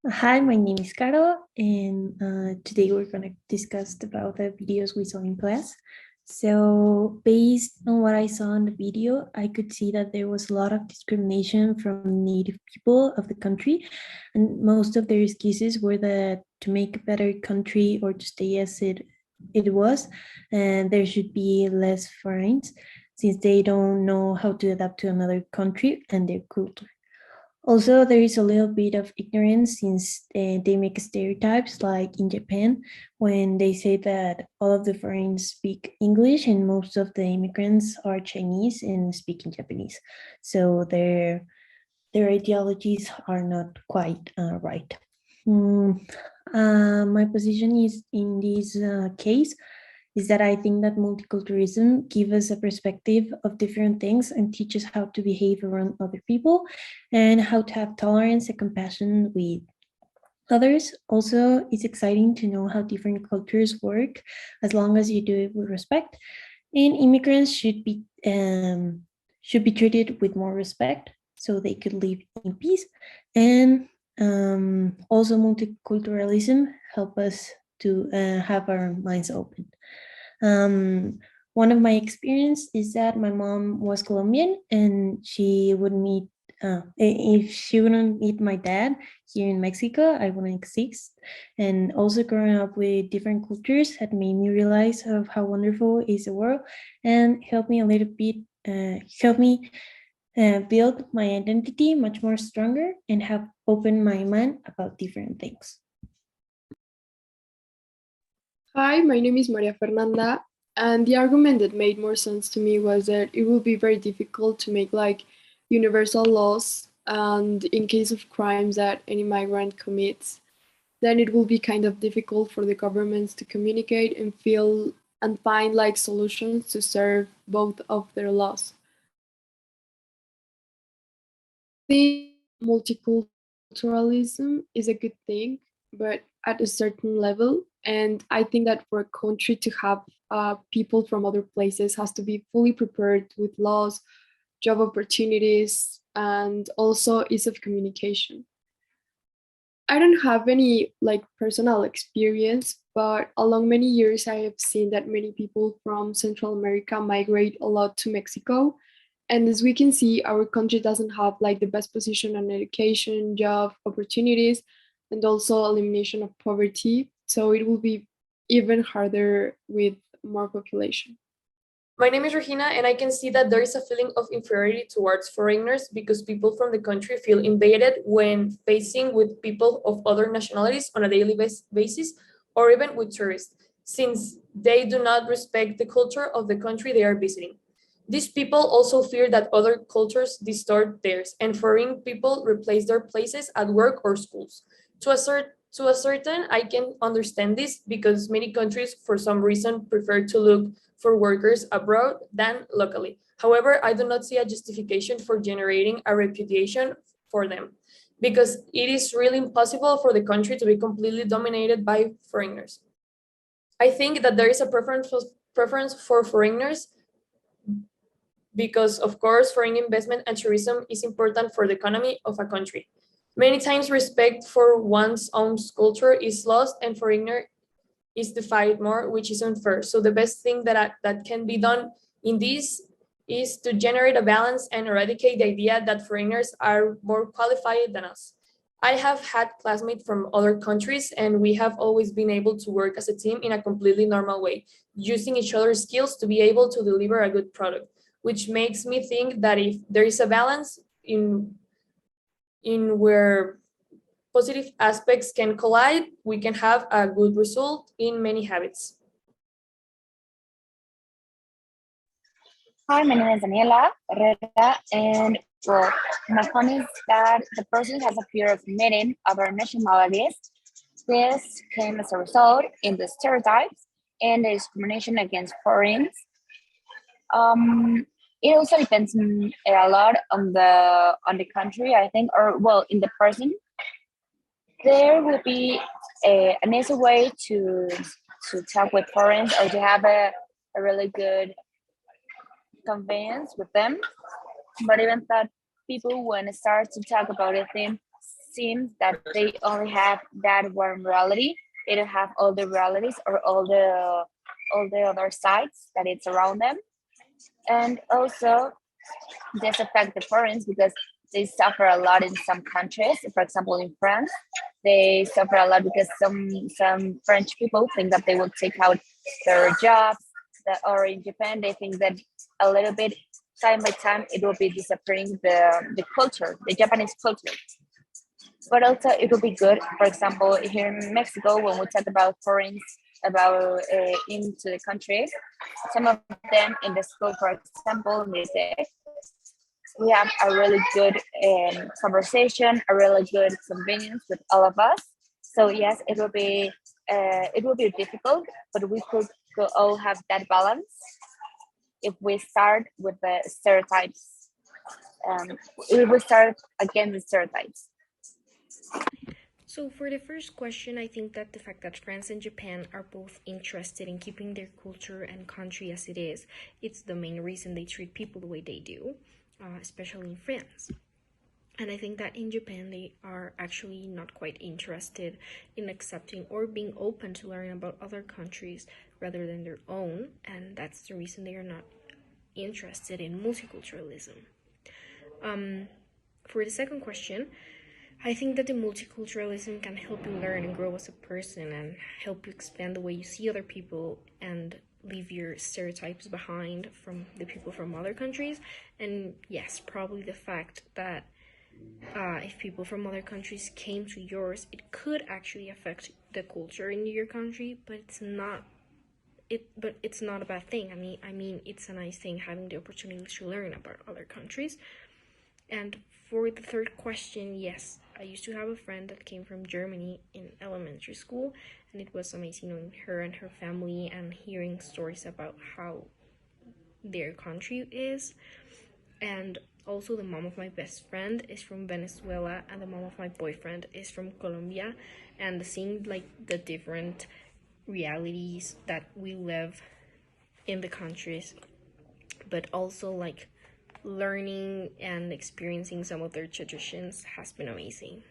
Hi, my name is Caro, and today we're going to discuss about the videos we saw in class. So based on what I saw in the video, I could see that there was a lot of discrimination from Native people of the country, and most of their excuses were that to make a better country or to stay as it was, and there should be less foreigners since they don't know how to adapt to another country and their culture. Also, there is a little bit of ignorance since they make stereotypes, like in Japan, when they say that all of the foreigners speak English and most of the immigrants are Chinese and speak in Japanese. So their ideologies are not quite right. My position is in this case is that I think that multiculturalism gives us a perspective of different things and teaches how to behave around other people and how to have tolerance and compassion with others. Also, it's exciting to know how different cultures work as long as you do it with respect. And immigrants should be treated with more respect so they could live in peace. And also, multiculturalism help us to have our minds open. One of my experience is that my mom was Colombian and she would meet if she wouldn't meet my dad here in Mexico, I wouldn't exist. And also growing up with different cultures had made me realize of how wonderful is the world and helped me a little bit, helped me build my identity much more stronger and have opened my mind about different things. Hi, my name is María Fernanda, and the argument that made more sense to me was that it will be very difficult to make like universal laws, and in case of crimes that any migrant commits, then it will be kind of difficult for the governments to communicate and feel and find like solutions to serve both of their laws. I think multiculturalism is a good thing, but at a certain level. And I think that for a country to have people from other places has to be fully prepared with laws, job opportunities, and also ease of communication. I don't have any like personal experience, but along many years, I have seen that many people from Central America migrate a lot to Mexico. And as we can see, our country doesn't have like the best position on education, job opportunities, and also elimination of poverty. So it will be even harder with more population. My name is Regina, and I can see that there is a feeling of inferiority towards foreigners because people from the country feel invaded when facing with people of other nationalities on a daily basis, or even with tourists, since they do not respect the culture of the country they are visiting. These people also fear that other cultures distort theirs, and foreign people replace their places at work or schools. To a certain, I can understand this because many countries, for some reason, prefer to look for workers abroad than locally. However, I do not see a justification for generating a reputation for them because it is really impossible for the country to be completely dominated by foreigners. I think that there is a preference for foreigners because, of course, foreign investment and tourism is important for the economy of a country. Many times, respect for one's own culture is lost and foreigner is defied more, which is unfair. So the best thing that can be done in this is to generate a balance and eradicate the idea that foreigners are more qualified than us. I have had classmates from other countries, and we have always been able to work as a team in a completely normal way, using each other's skills to be able to deliver a good product, which makes me think that if there is a balance in where positive aspects can collide, we can have a good result in many habits. Hi, my name is Daniela Herrera, and well, my point is that the person has a fear of meeting other nationalities. This came as a result in the stereotypes and the discrimination against foreigners. It also depends a lot on the country, I think, or well, in the person. There will be an easy way to talk with foreigners or to have a really good conveyance with them. But even that people when start to talk about a thing seems that they only have that one reality. They don't have all the realities or all the other sides that it's around them. And also this affect the foreigners because they suffer a lot in some countries. For example, in France, they suffer a lot because some French people think that they will take out their jobs. That, or in Japan, they think that a little bit time by time it will be disappearing the culture, the Japanese culture. But also it will be good. For example, here in Mexico, when we talk about foreigners about into the country, some of them in the school, for example, they say we have a really good conversation, a really good convenience with all of us. So yes, it will be difficult, but we could all have that balance if we start with the stereotypes. If we start against the stereotypes. So for the first question, I think that the fact that France and Japan are both interested in keeping their culture and country as it is, it's the main reason they treat people the way they do, especially in France. And I think that in Japan, they are actually not quite interested in accepting or being open to learn about other countries rather than their own. And that's the reason they are not interested in multiculturalism. For the second question, I think that the multiculturalism can help you learn and grow as a person and help you expand the way you see other people and leave your stereotypes behind from the people from other countries. And yes, probably the fact that if people from other countries came to yours, it could actually affect the culture in your country, but it's not a bad thing. I mean it's a nice thing having the opportunity to learn about other countries. And for the third question, yes, I used to have a friend that came from Germany in elementary school, and it was amazing knowing her and her family and hearing stories about how their country is. And also the mom of my best friend is from Venezuela, and the mom of my boyfriend is from Colombia, and seeing like the different realities that we live in the countries, but also like learning and experiencing some of their traditions has been amazing.